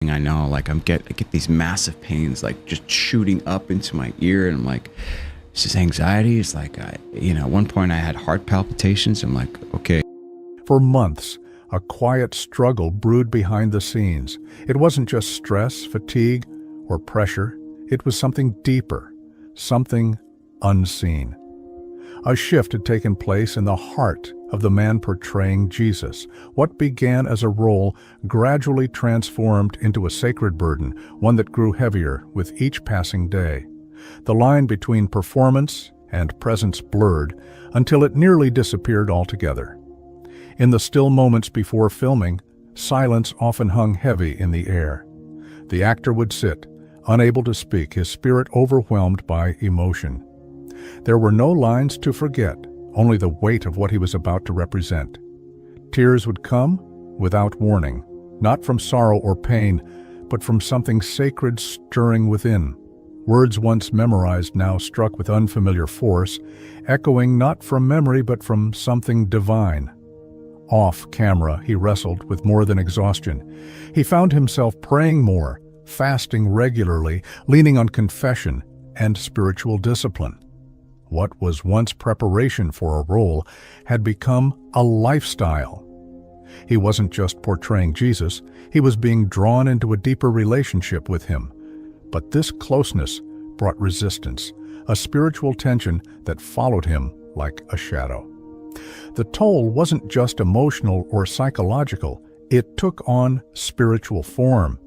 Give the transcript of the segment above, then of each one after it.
I know, like I get these massive pains, like just shooting up into my ear, and I'm like, is this anxiety? It's like at one point I had heart palpitations. I'm like, okay. For months, a quiet struggle brewed behind the scenes. It wasn't just stress, fatigue, or pressure. It was something deeper, something unseen. A shift had taken place in the heart of the man portraying Jesus. What began as a role gradually transformed into a sacred burden, one that grew heavier with each passing day. The line between performance and presence blurred until it nearly disappeared altogether. In the still moments before filming, silence often hung heavy in the air. The actor would sit, unable to speak, his spirit overwhelmed by emotion. There were no lines to forget, only the weight of what he was about to represent. Tears would come without warning, not from sorrow or pain, but from something sacred stirring within. Words once memorized now struck with unfamiliar force, echoing not from memory but from something divine. Off camera, he wrestled with more than exhaustion. He found himself praying more, fasting regularly, leaning on confession and spiritual discipline. What was once preparation for a role had become a lifestyle. He wasn't just portraying Jesus, he was being drawn into a deeper relationship with him. But this closeness brought resistance, a spiritual tension that followed him like a shadow. The toll wasn't just emotional or psychological, it took on spiritual form.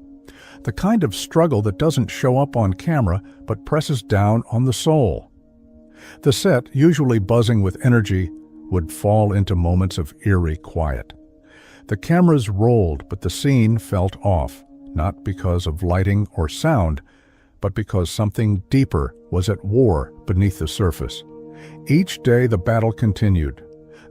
The kind of struggle that doesn't show up on camera but presses down on the soul. The set, usually buzzing with energy, would fall into moments of eerie quiet. The cameras rolled, but the scene felt off, not because of lighting or sound, but because something deeper was at war beneath the surface. Each day the battle continued.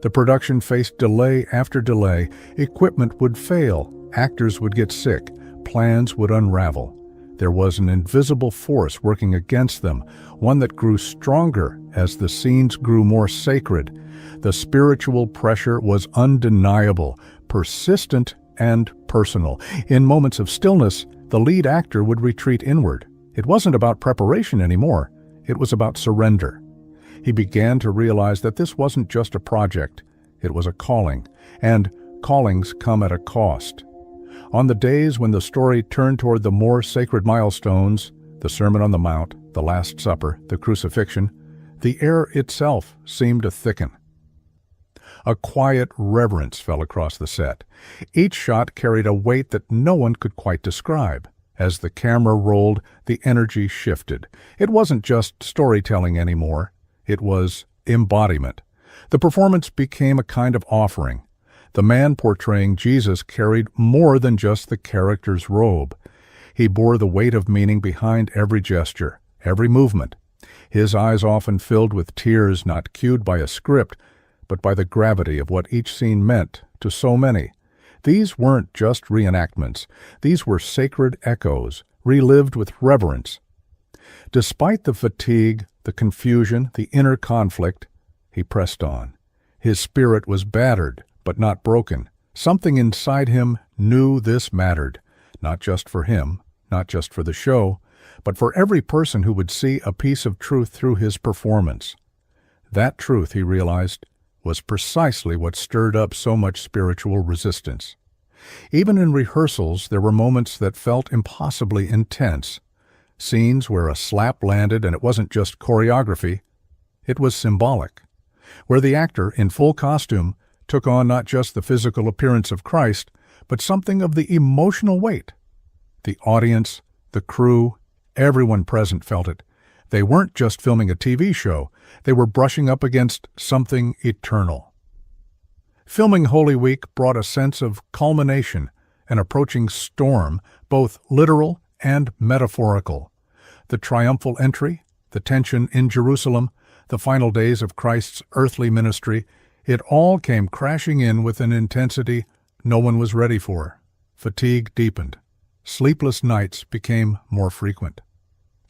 The production faced delay after delay. Equipment would fail, actors would get sick, plans would unravel. There was an invisible force working against them, one that grew stronger as the scenes grew more sacred. The spiritual pressure was undeniable, persistent, and personal. In moments of stillness, the lead actor would retreat inward. It wasn't about preparation anymore. It was about surrender. He began to realize that this wasn't just a project. It was a calling, and callings come at a cost. On the days when the story turned toward the more sacred milestones, the Sermon on the Mount, the Last Supper, the crucifixion, the air itself seemed to thicken. A quiet reverence fell across the set. Each shot carried a weight that no one could quite describe. As the camera rolled, the energy shifted. It wasn't just storytelling anymore. It was embodiment. The performance became a kind of offering. The man portraying Jesus carried more than just the character's robe. He bore the weight of meaning behind every gesture, every movement. His eyes often filled with tears not cued by a script, but by the gravity of what each scene meant to so many. These weren't just reenactments. These were sacred echoes, relived with reverence. Despite the fatigue, the confusion, the inner conflict, he pressed on. His spirit was battered, but not broken. Something inside him knew this mattered, not just for him, not just for the show, but for every person who would see a piece of truth through his performance. That truth, he realized, was precisely what stirred up so much spiritual resistance. Even in rehearsals, there were moments that felt impossibly intense. Scenes where a slap landed and it wasn't just choreography, it was symbolic. Where the actor, in full costume, took on not just the physical appearance of Christ, but something of the emotional weight. The audience, the crew, everyone present felt it. They weren't just filming a TV show, they were brushing up against something eternal. Filming Holy Week brought a sense of culmination, an approaching storm, both literal and metaphorical. The triumphal entry, the tension in Jerusalem, the final days of Christ's earthly ministry, it all came crashing in with an intensity no one was ready for. Fatigue deepened. Sleepless nights became more frequent.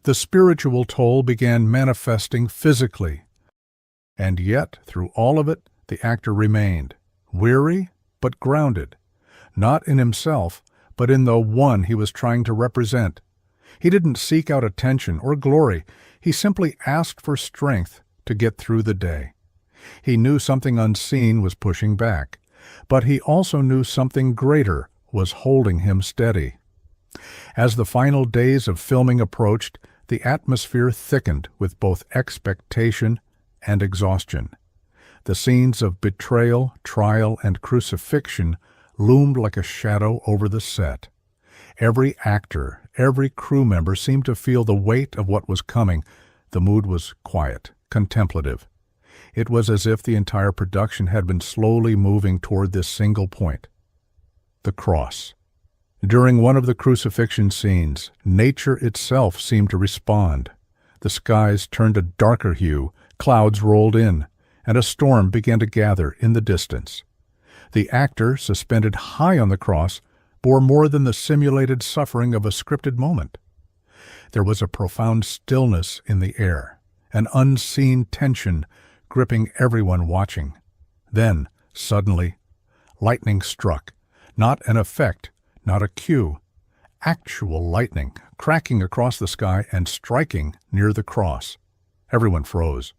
The spiritual toll began manifesting physically. And yet, through all of it, the actor remained, weary but grounded, not in himself, but in the one he was trying to represent. He didn't seek out attention or glory. He simply asked for strength to get through the day. He knew something unseen was pushing back, but he also knew something greater was holding him steady. As the final days of filming approached, the atmosphere thickened with both expectation and exhaustion. The scenes of betrayal, trial, and crucifixion loomed like a shadow over the set. Every actor, every crew member seemed to feel the weight of what was coming. The mood was quiet, contemplative. It was as if the entire production had been slowly moving toward this single point: the cross. During one of the crucifixion scenes, nature itself seemed to respond. The skies turned a darker hue, clouds rolled in, and a storm began to gather in the distance. The actor, suspended high on the cross, bore more than the simulated suffering of a scripted moment. There was a profound stillness in the air, an unseen tension gripping everyone watching. Then, suddenly, lightning struck, not an effect, not a cue, actual lightning, cracking across the sky and striking near the cross. Everyone froze.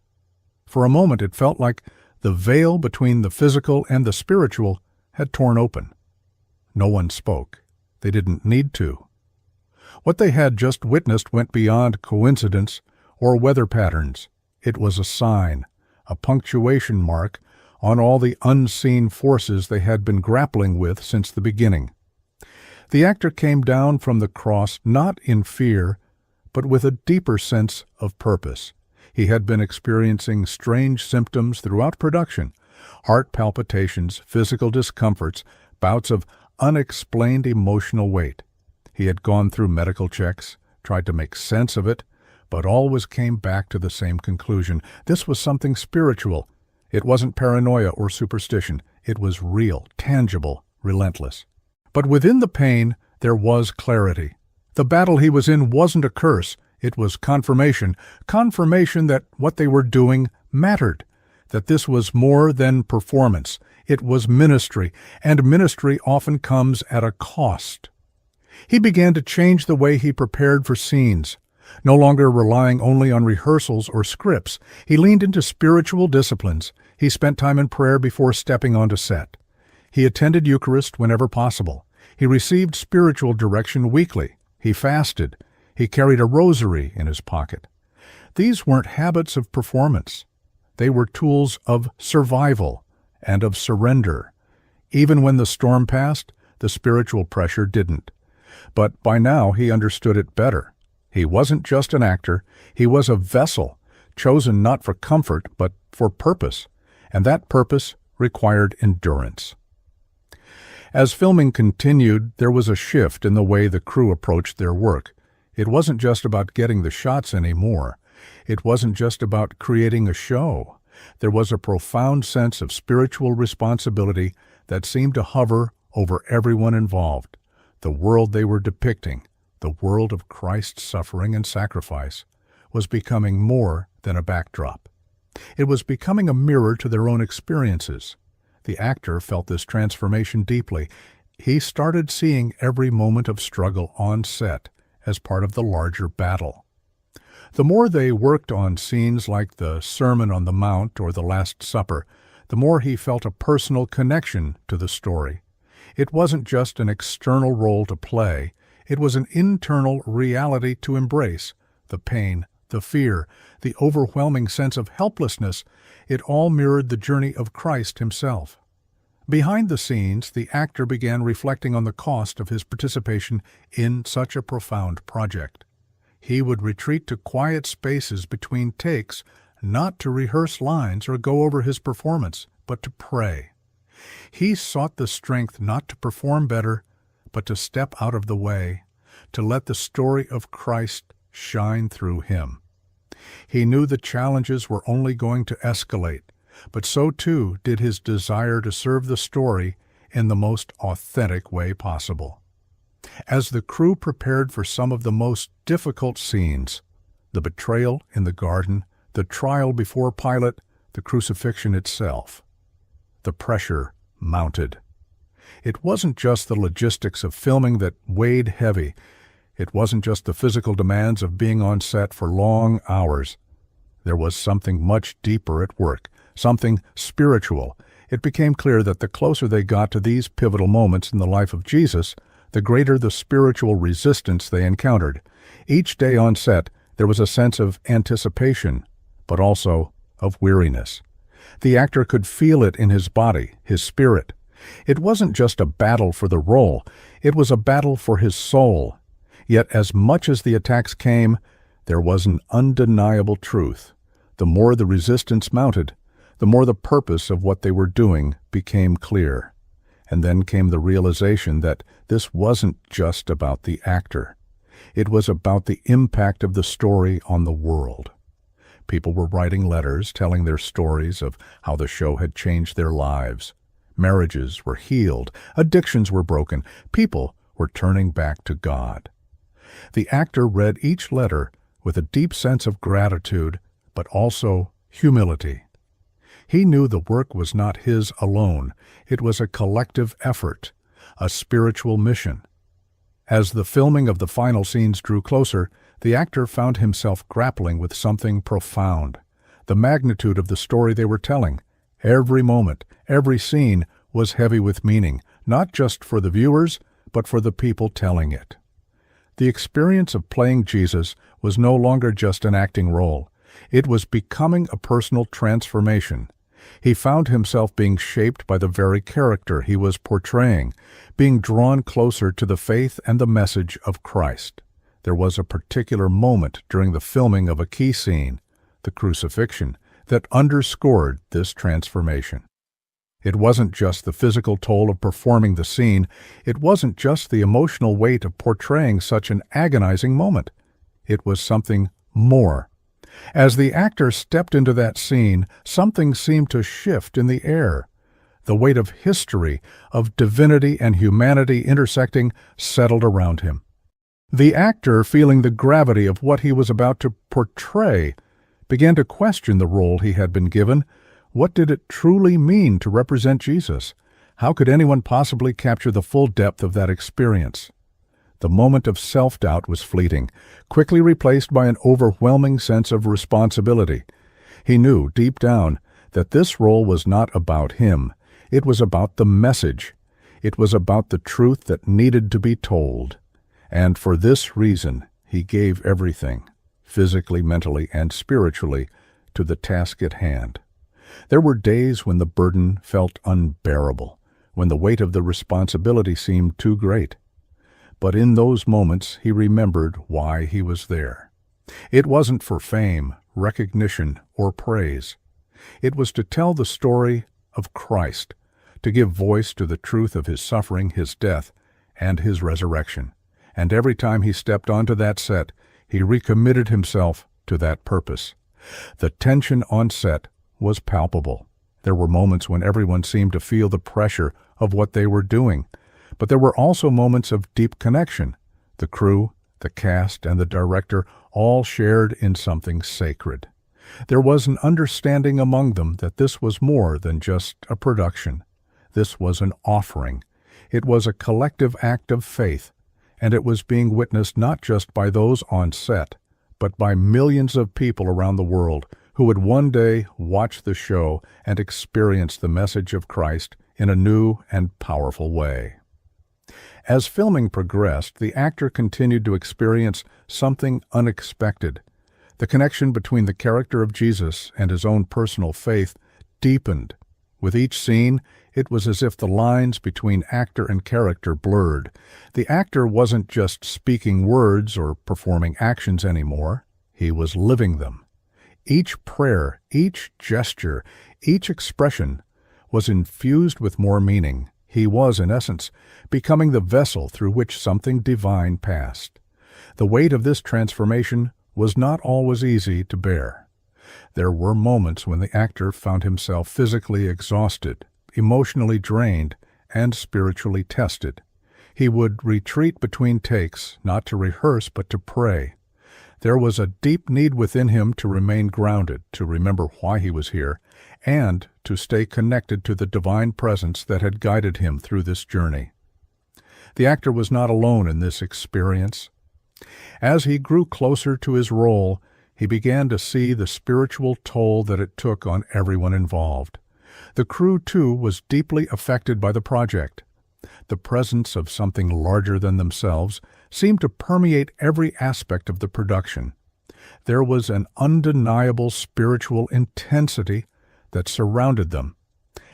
For a moment it felt like the veil between the physical and the spiritual had torn open. No one spoke. They didn't need to. What they had just witnessed went beyond coincidence or weather patterns. It was a sign, a punctuation mark on all the unseen forces they had been grappling with since the beginning. The actor came down from the cross not in fear, but with a deeper sense of purpose. He had been experiencing strange symptoms throughout production: heart palpitations, physical discomforts, bouts of unexplained emotional weight. He had gone through medical checks, tried to make sense of it, but always came back to the same conclusion. This was something spiritual. It wasn't paranoia or superstition. It was real, tangible, relentless. But within the pain, there was clarity. The battle he was in wasn't a curse. It was confirmation that what they were doing mattered, that this was more than performance. It was ministry, and ministry often comes at a cost. He began to change the way he prepared for scenes. No longer relying only on rehearsals or scripts, he leaned into spiritual disciplines. He spent time in prayer before stepping onto set. He attended Eucharist whenever possible. He received spiritual direction weekly. He fasted. He carried a rosary in his pocket. These weren't habits of performance. They were tools of survival and of surrender. Even when the storm passed, the spiritual pressure didn't. But by now he understood it better. He wasn't just an actor. He was a vessel, chosen not for comfort, but for purpose. And that purpose required endurance. As filming continued, there was a shift in the way the crew approached their work. It wasn't just about getting the shots anymore. It wasn't just about creating a show. There was a profound sense of spiritual responsibility that seemed to hover over everyone involved. The world they were depicting, the world of Christ's suffering and sacrifice, was becoming more than a backdrop. It was becoming a mirror to their own experiences. The actor felt this transformation deeply. He started seeing every moment of struggle on set as part of the larger battle. The more they worked on scenes like the Sermon on the Mount or the Last Supper, the more he felt a personal connection to the story. It wasn't just an external role to play. It was an internal reality to embrace. The pain, the fear, the overwhelming sense of helplessness, it all mirrored the journey of Christ himself. Behind the scenes, the actor began reflecting on the cost of his participation in such a profound project. He would retreat to quiet spaces between takes, not to rehearse lines or go over his performance, but to pray. He sought the strength not to perform better, but to step out of the way, to let the story of Christ shine through him. He knew the challenges were only going to escalate, but so too did his desire to serve the story in the most authentic way possible. As the crew prepared for some of the most difficult scenes, the betrayal in the garden, the trial before Pilate, the crucifixion itself, the pressure mounted. It wasn't just the logistics of filming that weighed heavy. It wasn't just the physical demands of being on set for long hours. There was something much deeper at work, something spiritual. It became clear that the closer they got to these pivotal moments in the life of Jesus, the greater the spiritual resistance they encountered. Each day on set, there was a sense of anticipation, but also of weariness. The actor could feel it in his body, his spirit. It wasn't just a battle for the role, it was a battle for his soul. Yet as much as the attacks came, there was an undeniable truth. The more the resistance mounted, the more the purpose of what they were doing became clear. And then came the realization that this wasn't just about the actor. It was about the impact of the story on the world. People were writing letters telling their stories of how the show had changed their lives. Marriages were healed, addictions were broken, people were turning back to God. The actor read each letter with a deep sense of gratitude, but also humility. He knew the work was not his alone. It was a collective effort, a spiritual mission. As the filming of the final scenes drew closer, the actor found himself grappling with something profound. The magnitude of the story they were telling. Every moment, every scene was heavy with meaning, not just for the viewers, but for the people telling it. The experience of playing Jesus was no longer just an acting role. It was becoming a personal transformation. He found himself being shaped by the very character he was portraying, being drawn closer to the faith and the message of Christ. There was a particular moment during the filming of a key scene, the crucifixion, that underscored this transformation. It wasn't just the physical toll of performing the scene. It wasn't just the emotional weight of portraying such an agonizing moment. It was something more. As the actor stepped into that scene, something seemed to shift in the air. The weight of history, of divinity and humanity intersecting, settled around him. The actor, feeling the gravity of what he was about to portray, began to question the role he had been given. What did it truly mean to represent Jesus? How could anyone possibly capture the full depth of that experience? The moment of self-doubt was fleeting, quickly replaced by an overwhelming sense of responsibility. He knew, deep down, that this role was not about him. It was about the message. It was about the truth that needed to be told. And for this reason, he gave everything, physically, mentally, and spiritually, to the task at hand. There were days when the burden felt unbearable, when the weight of the responsibility seemed too great. But in those moments, he remembered why he was there. It wasn't for fame, recognition, or praise. It was to tell the story of Christ, to give voice to the truth of his suffering, his death, and his resurrection. And every time he stepped onto that set, he recommitted himself to that purpose. The tension on set was palpable. There were moments when everyone seemed to feel the pressure of what they were doing. But there were also moments of deep connection. The crew, the cast, and the director all shared in something sacred. There was an understanding among them that this was more than just a production. This was an offering. It was a collective act of faith, and it was being witnessed not just by those on set, but by millions of people around the world who would one day watch the show and experience the message of Christ in a new and powerful way. As filming progressed, the actor continued to experience something unexpected. The connection between the character of Jesus and his own personal faith deepened. With each scene, it was as if the lines between actor and character blurred. The actor wasn't just speaking words or performing actions anymore. He was living them. Each prayer, each gesture, each expression was infused with more meaning. He was, in essence, becoming the vessel through which something divine passed. The weight of this transformation was not always easy to bear. There were moments when the actor found himself physically exhausted, emotionally drained, and spiritually tested. He would retreat between takes, not to rehearse but to pray. There was a deep need within him to remain grounded, to remember why he was here, and to stay connected to the divine presence that had guided him through this journey. The actor was not alone in this experience. As he grew closer to his role, he began to see the spiritual toll that it took on everyone involved. The crew, too, was deeply affected by the project. The presence of something larger than themselves seemed to permeate every aspect of the production. There was an undeniable spiritual intensity that surrounded them,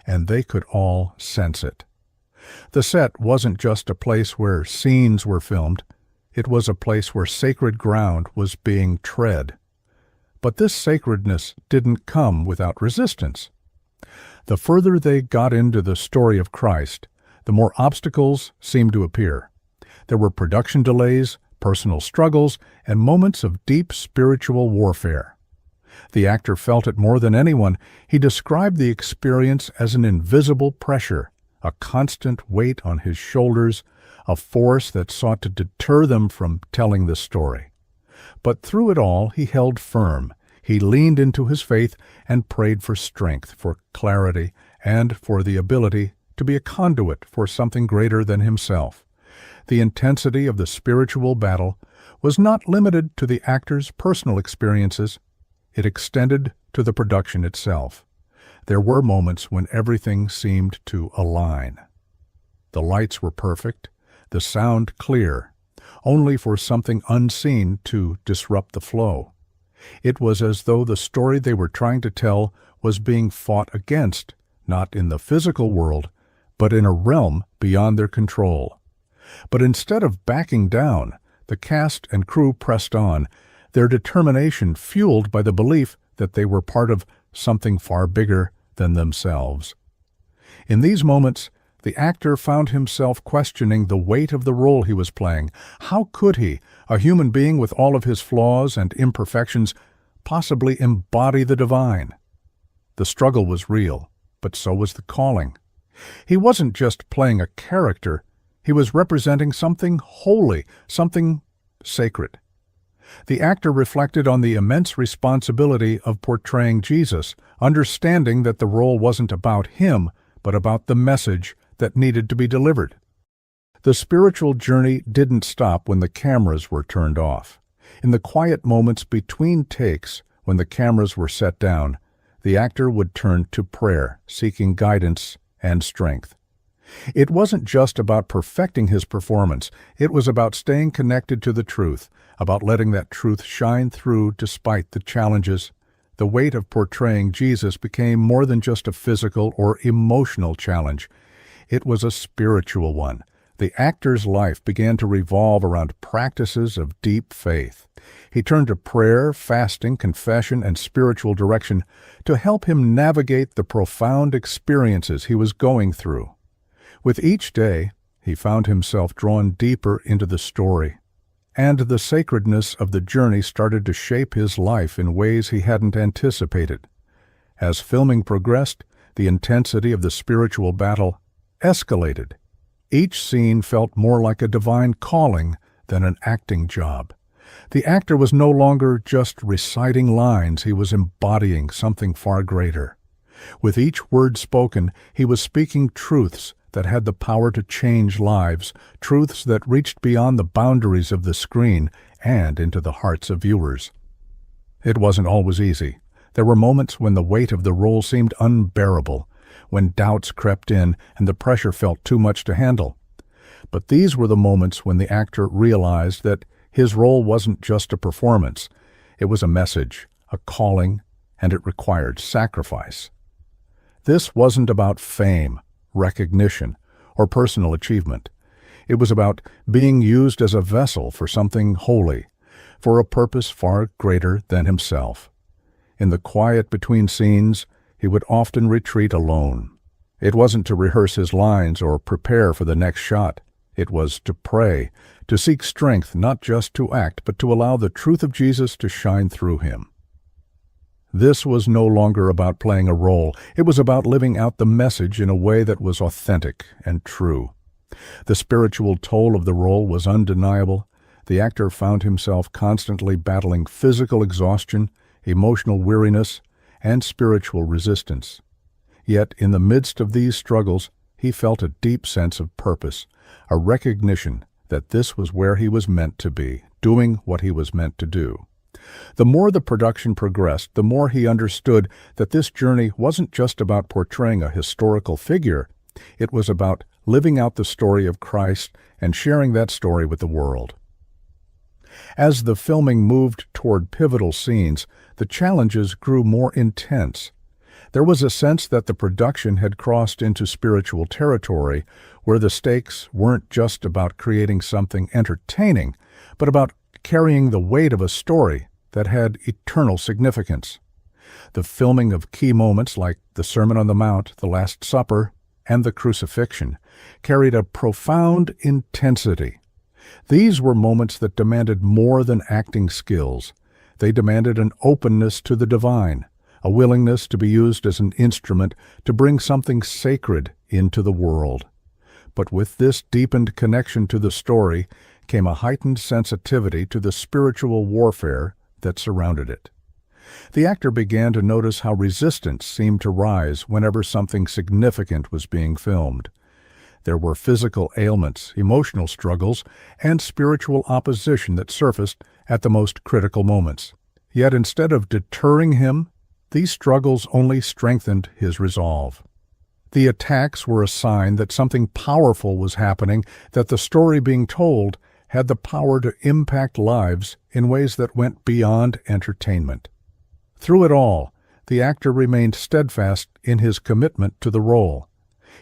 and they could all sense it. The set wasn't just a place where scenes were filmed. It was a place where sacred ground was being tread. But this sacredness didn't come without resistance. The further they got into the story of Christ, the more obstacles seemed to appear. There were production delays, personal struggles, and moments of deep spiritual warfare. The actor felt it more than anyone. He described the experience as an invisible pressure, a constant weight on his shoulders, a force that sought to deter them from telling the story. But through it all, he held firm. He leaned into his faith and prayed for strength, for clarity, and for the ability to be a conduit for something greater than himself. The intensity of the spiritual battle was not limited to the actor's personal experiences. It extended to the production itself. There were moments when everything seemed to align. The lights were perfect, the sound clear, only for something unseen to disrupt the flow. It was as though the story they were trying to tell was being fought against, not in the physical world, but in a realm beyond their control. But instead of backing down, the cast and crew pressed on, their determination fueled by the belief that they were part of something far bigger than themselves. In these moments, the actor found himself questioning the weight of the role he was playing. How could he, a human being with all of his flaws and imperfections, possibly embody the divine? The struggle was real, but so was the calling. He wasn't just playing a character, he was representing something holy, something sacred. The actor reflected on the immense responsibility of portraying Jesus, understanding that the role wasn't about him, but about the message that needed to be delivered. The spiritual journey didn't stop when the cameras were turned off. In the quiet moments between takes, when the cameras were set down, the actor would turn to prayer, seeking guidance and strength. It wasn't just about perfecting his performance. It was about staying connected to the truth, about letting that truth shine through despite the challenges. The weight of portraying Jesus became more than just a physical or emotional challenge. It was a spiritual one. The actor's life began to revolve around practices of deep faith. He turned to prayer, fasting, confession, and spiritual direction to help him navigate the profound experiences he was going through. With each day, he found himself drawn deeper into the story, and the sacredness of the journey started to shape his life in ways he hadn't anticipated. As filming progressed, the intensity of the spiritual battle escalated. Each scene felt more like a divine calling than an acting job. The actor was no longer just reciting lines, he was embodying something far greater. With each word spoken, he was speaking truths that had the power to change lives, truths that reached beyond the boundaries of the screen and into the hearts of viewers. It wasn't always easy. There were moments when the weight of the role seemed unbearable, when doubts crept in and the pressure felt too much to handle. But these were the moments when the actor realized that his role wasn't just a performance. It was a message, a calling, and it required sacrifice. This wasn't about fame, recognition, or personal achievement. It was about being used as a vessel for something holy, for a purpose far greater than himself. In the quiet between scenes, he would often retreat alone. It wasn't to rehearse his lines or prepare for the next shot. It was to pray, to seek strength not just to act, but to allow the truth of Jesus to shine through him. This was no longer about playing a role. It was about living out the message in a way that was authentic and true. The spiritual toll of the role was undeniable. The actor found himself constantly battling physical exhaustion, emotional weariness, and spiritual resistance. Yet, in the midst of these struggles, he felt a deep sense of purpose, a recognition that this was where he was meant to be, doing what he was meant to do. The more the production progressed, the more he understood that this journey wasn't just about portraying a historical figure. It was about living out the story of Christ and sharing that story with the world. As the filming moved toward pivotal scenes, the challenges grew more intense. There was a sense that the production had crossed into spiritual territory, where the stakes weren't just about creating something entertaining, but about carrying the weight of a story that had eternal significance. The filming of key moments like the Sermon on the Mount, the Last Supper, and the crucifixion carried a profound intensity. These were moments that demanded more than acting skills. They demanded an openness to the divine, a willingness to be used as an instrument to bring something sacred into the world. But with this deepened connection to the story came a heightened sensitivity to the spiritual warfare that surrounded it. The actor began to notice how resistance seemed to rise whenever something significant was being filmed. There were physical ailments, emotional struggles, and spiritual opposition that surfaced at the most critical moments. Yet instead of deterring him, these struggles only strengthened his resolve. The attacks were a sign that something powerful was happening, that the story being told had the power to impact lives in ways that went beyond entertainment. Through it all, the actor remained steadfast in his commitment to the role.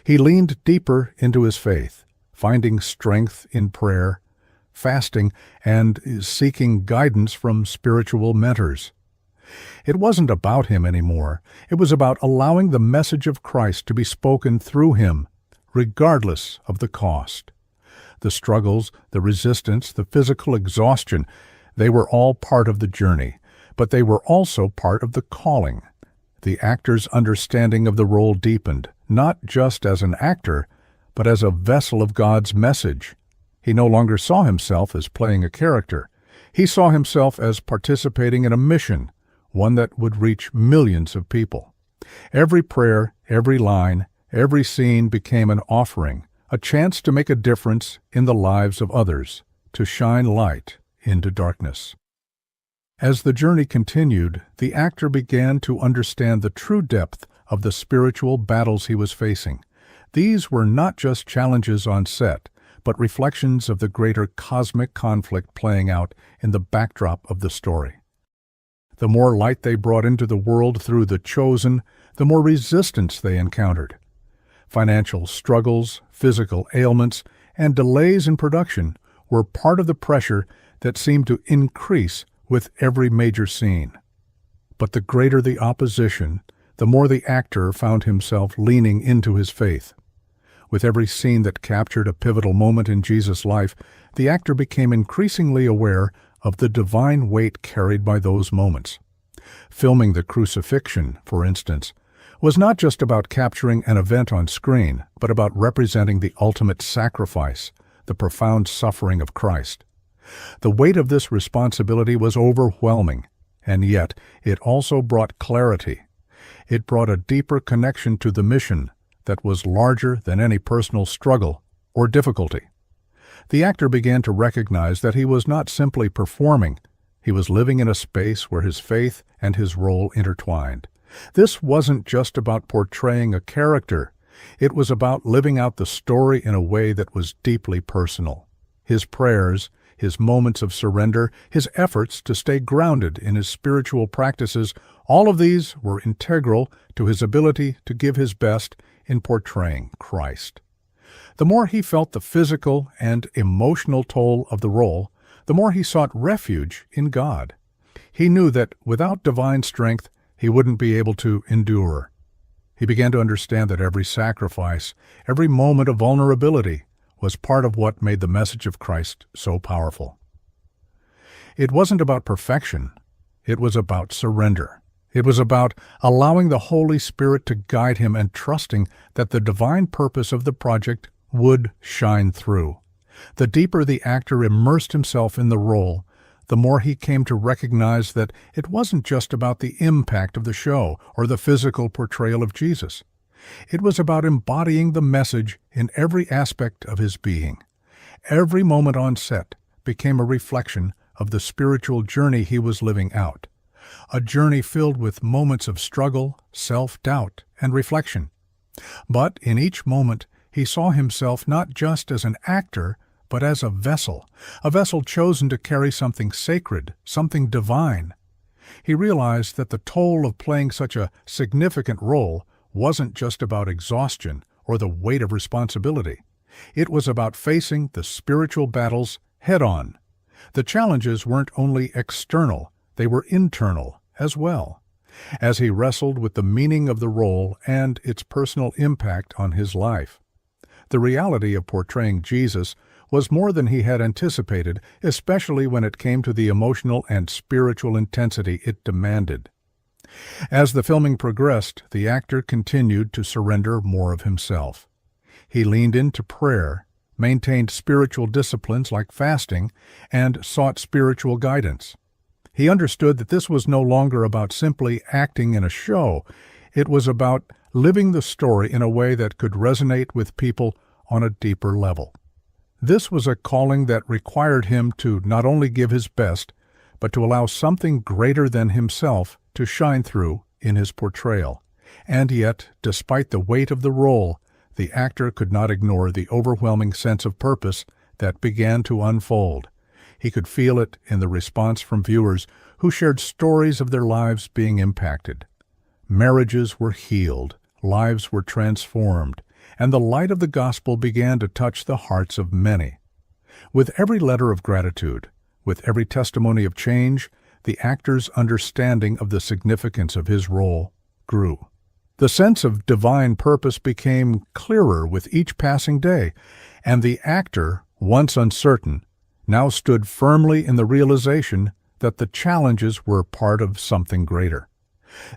He leaned deeper into his faith, finding strength in prayer, fasting, and seeking guidance from spiritual mentors. It wasn't about him anymore. It was about allowing the message of Christ to be spoken through him, regardless of the cost. The struggles, the resistance, the physical exhaustion, they were all part of the journey, but they were also part of the calling. The actor's understanding of the role deepened, not just as an actor, but as a vessel of God's message. He no longer saw himself as playing a character. He saw himself as participating in a mission, one that would reach millions of people. Every prayer, every line, every scene became an offering, a chance to make a difference in the lives of others, to shine light into darkness. As the journey continued, the actor began to understand the true depth of the spiritual battles he was facing. These were not just challenges on set, but reflections of the greater cosmic conflict playing out in the backdrop of the story. The more light they brought into the world through the chosen, the more resistance they encountered. Financial struggles, physical ailments, and delays in production were part of the pressure that seemed to increase with every major scene. But the greater the opposition, the more the actor found himself leaning into his faith. With every scene that captured a pivotal moment in Jesus' life, the actor became increasingly aware of the divine weight carried by those moments. Filming the crucifixion, for instance, was not just about capturing an event on screen, but about representing the ultimate sacrifice, the profound suffering of Christ. The weight of this responsibility was overwhelming, and yet it also brought clarity. It brought a deeper connection to the mission that was larger than any personal struggle or difficulty. The actor began to recognize that he was not simply performing, he was living in a space where his faith and his role intertwined. This wasn't just about portraying a character, it was about living out the story in a way that was deeply personal. His prayers, his moments of surrender, his efforts to stay grounded in his spiritual practices, all of these were integral to his ability to give his best in portraying Christ. The more he felt the physical and emotional toll of the role, the more he sought refuge in God. He knew that without divine strength, he wouldn't be able to endure. He began to understand that every sacrifice, every moment of vulnerability, was part of what made the message of Christ so powerful. It wasn't about perfection. It was about surrender. It was about allowing the Holy Spirit to guide him and trusting that the divine purpose of the project would shine through. The deeper the actor immersed himself in the role, the more he came to recognize that it wasn't just about the impact of the show or the physical portrayal of Jesus. It was about embodying the message in every aspect of his being. Every moment on set became a reflection of the spiritual journey he was living out, a journey filled with moments of struggle, self-doubt, and reflection. But in each moment, he saw himself not just as an actor, but as a vessel chosen to carry something sacred, something divine. He realized that the toll of playing such a significant role wasn't just about exhaustion or the weight of responsibility. It was about facing the spiritual battles head-on. The challenges weren't only external, they were internal as well. As he wrestled with the meaning of the role and its personal impact on his life. The reality of portraying Jesus was more than he had anticipated, especially when it came to the emotional and spiritual intensity it demanded. As the filming progressed, the actor continued to surrender more of himself. He leaned into prayer, maintained spiritual disciplines like fasting, and sought spiritual guidance. He understood that this was no longer about simply acting in a show. It was about living the story in a way that could resonate with people on a deeper level. This was a calling that required him to not only give his best, but to allow something greater than himself to shine through in his portrayal. And yet, despite the weight of the role, the actor could not ignore the overwhelming sense of purpose that began to unfold. He could feel it in the response from viewers who shared stories of their lives being impacted. Marriages were healed, lives were transformed, and the light of the gospel began to touch the hearts of many. With every letter of gratitude, with every testimony of change, the actor's understanding of the significance of his role grew. The sense of divine purpose became clearer with each passing day, and the actor, once uncertain, now stood firmly in the realization that the challenges were part of something greater.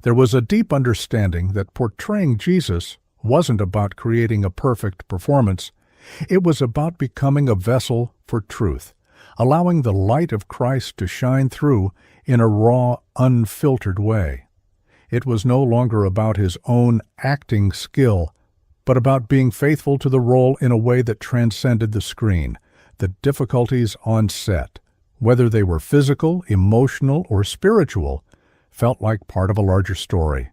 There was a deep understanding that portraying Jesus wasn't about creating a perfect performance. It was about becoming a vessel for truth, allowing the light of Christ to shine through in a raw, unfiltered way. It was no longer about his own acting skill, but about being faithful to the role in a way that transcended the screen. The difficulties on set, whether they were physical, emotional, or spiritual, felt like part of a larger story.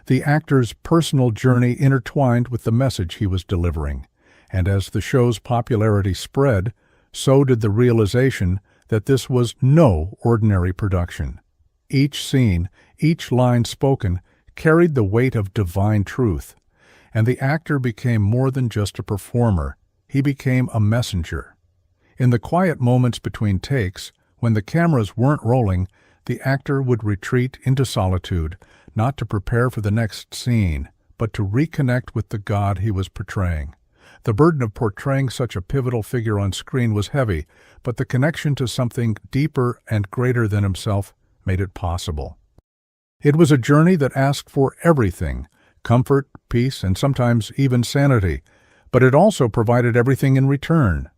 The actor's personal journey intertwined with the message he was delivering, and as the show's popularity spread, so did the realization that this was no ordinary production. Each scene, each line spoken, carried the weight of divine truth, and the actor became more than just a performer. He became a messenger. In the quiet moments between takes, when the cameras weren't rolling, the actor would retreat into solitude, not to prepare for the next scene, but to reconnect with the God he was portraying. The burden of portraying such a pivotal figure on screen was heavy, but the connection to something deeper and greater than himself made it possible. It was a journey that asked for everything, comfort, peace, and sometimes even sanity, but it also provided everything in return.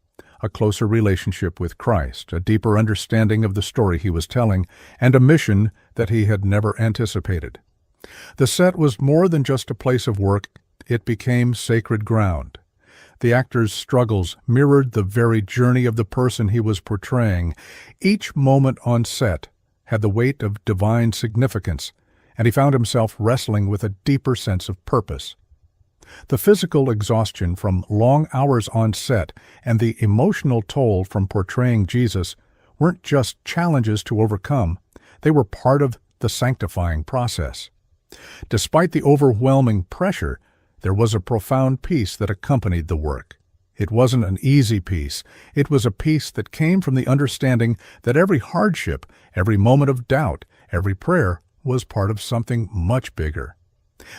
A closer relationship with Christ, a deeper understanding of the story he was telling, and a mission that he had never anticipated. The set was more than just a place of work, it became sacred ground. The actor's struggles mirrored the very journey of the person he was portraying. Each moment on set had the weight of divine significance, and he found himself wrestling with a deeper sense of purpose. The physical exhaustion from long hours on set and the emotional toll from portraying Jesus weren't just challenges to overcome, they were part of the sanctifying process. Despite the overwhelming pressure, there was a profound peace that accompanied the work. It wasn't an easy peace. It was a peace that came from the understanding that every hardship, every moment of doubt, every prayer was part of something much bigger.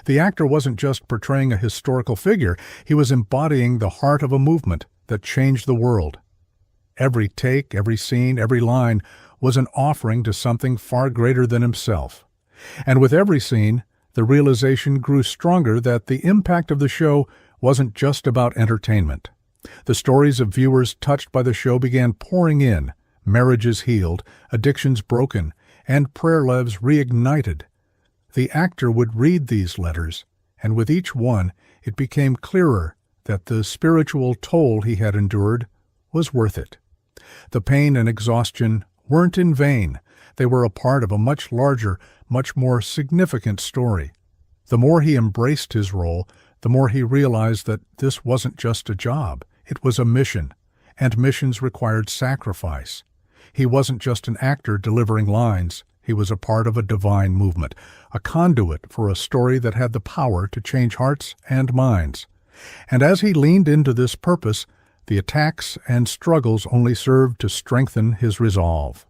The actor wasn't just portraying a historical figure, he was embodying the heart of a movement that changed the world. Every take, every scene, every line was an offering to something far greater than himself. And with every scene, the realization grew stronger that the impact of the show wasn't just about entertainment. The stories of viewers touched by the show began pouring in, marriages healed, addictions broken, and prayer lives reignited. The actor would read these letters, and with each one it became clearer that the spiritual toll he had endured was worth it. The pain and exhaustion weren't in vain. They were a part of a much larger, much more significant story. The more he embraced his role, the more he realized that this wasn't just a job. It was a mission, and missions required sacrifice. He wasn't just an actor delivering lines. He was a part of a divine movement, a conduit for a story that had the power to change hearts and minds. And as he leaned into this purpose, the attacks and struggles only served to strengthen his resolve.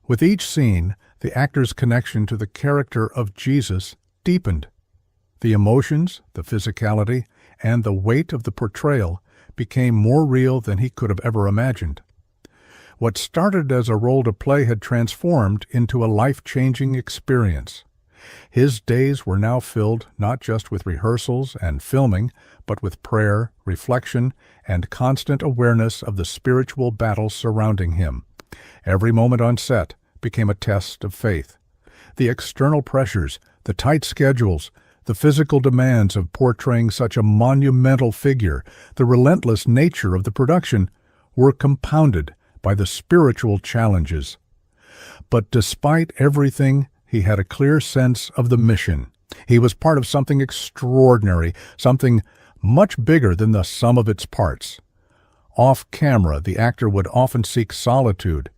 With each scene, the actor's connection to the character of Jesus deepened. The emotions, the physicality, and the weight of the portrayal became more real than he could have ever imagined. What started as a role to play had transformed into a life-changing experience. His days were now filled not just with rehearsals and filming, but with prayer, reflection, and constant awareness of the spiritual battles surrounding him. Every moment on set became a test of faith. The external pressures, the tight schedules, the physical demands of portraying such a monumental figure, the relentless nature of the production, were compounded by the spiritual challenges. But despite everything, he had a clear sense of the mission. He was part of something extraordinary, something much bigger than the sum of its parts. Off camera, the actor would often seek solitude.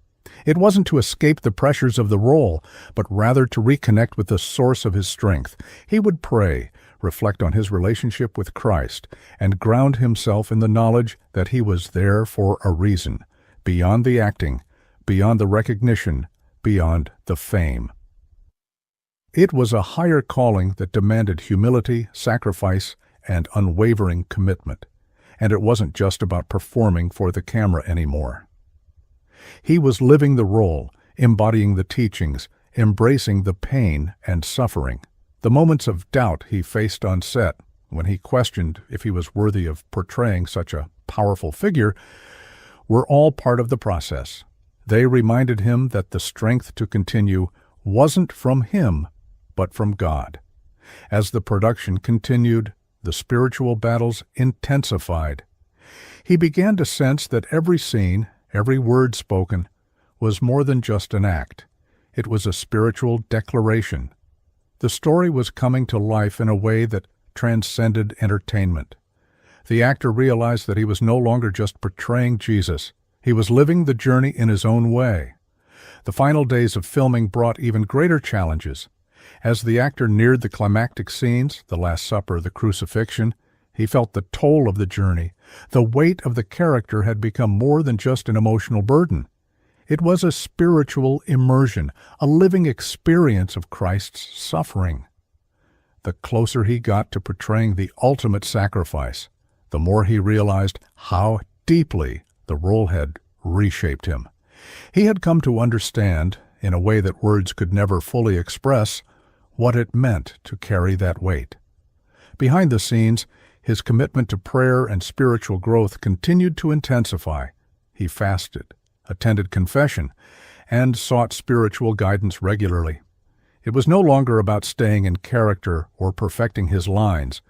It wasn't to escape the pressures of the role, but rather to reconnect with the source of his strength. He would pray, reflect on his relationship with Christ, and ground himself in the knowledge that he was there for a reason, beyond the acting, beyond the recognition, beyond the fame. It was a higher calling that demanded humility, sacrifice, and unwavering commitment. And it wasn't just about performing for the camera anymore. He was living the role, embodying the teachings, embracing the pain and suffering. The moments of doubt he faced on set, when he questioned if he was worthy of portraying such a powerful figure, were all part of the process. They reminded him that the strength to continue wasn't from him, but from God. As the production continued, the spiritual battles intensified. He began to sense that every scene, every word spoken, was more than just an act. It was a spiritual declaration. The story was coming to life in a way that transcended entertainment. The actor realized that he was no longer just portraying Jesus. He was living the journey in his own way. The final days of filming brought even greater challenges. As the actor neared the climactic scenes, the Last Supper, the crucifixion, he felt the toll of the journey. The weight of the character had become more than just an emotional burden. It was a spiritual immersion, a living experience of Christ's suffering. The closer he got to portraying the ultimate sacrifice, the more he realized how deeply the role had reshaped him. He had come to understand, in a way that words could never fully express, what it meant to carry that weight. Behind the scenes, his commitment to prayer and spiritual growth continued to intensify. He fasted, attended confession, and sought spiritual guidance regularly. It was no longer about staying in character or perfecting his lines.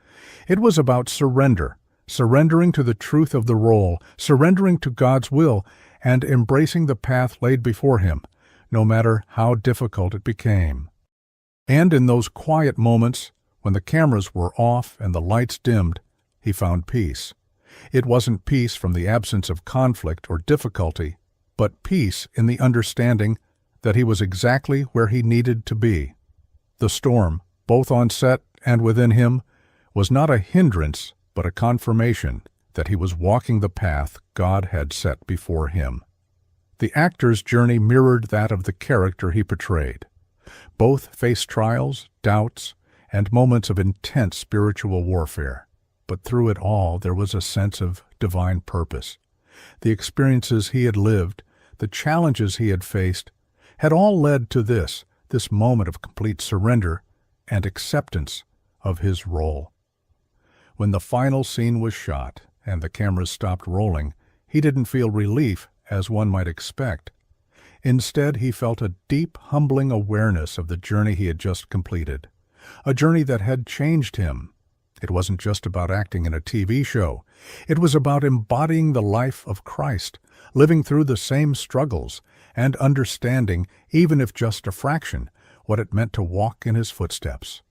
It was about surrender, surrendering to the truth of the role, surrendering to God's will, and embracing the path laid before him, no matter how difficult it became. And in those quiet moments, when the cameras were off and the lights dimmed, he found peace. It wasn't peace from the absence of conflict or difficulty, but peace in the understanding that he was exactly where he needed to be. The storm, both on set and within him, was not a hindrance, but a confirmation that he was walking the path God had set before him. The actor's journey mirrored that of the character he portrayed. Both faced trials, doubts, and moments of intense spiritual warfare. But through it all, there was a sense of divine purpose. The experiences he had lived, the challenges he had faced, had all led to this moment of complete surrender and acceptance of his role. When the final scene was shot, and the cameras stopped rolling, he didn't feel relief, as one might expect. Instead, he felt a deep, humbling awareness of the journey he had just completed. A journey that had changed him. It wasn't just about acting in a TV show. It was about embodying the life of Christ, living through the same struggles, and understanding, even if just a fraction, what it meant to walk in his footsteps.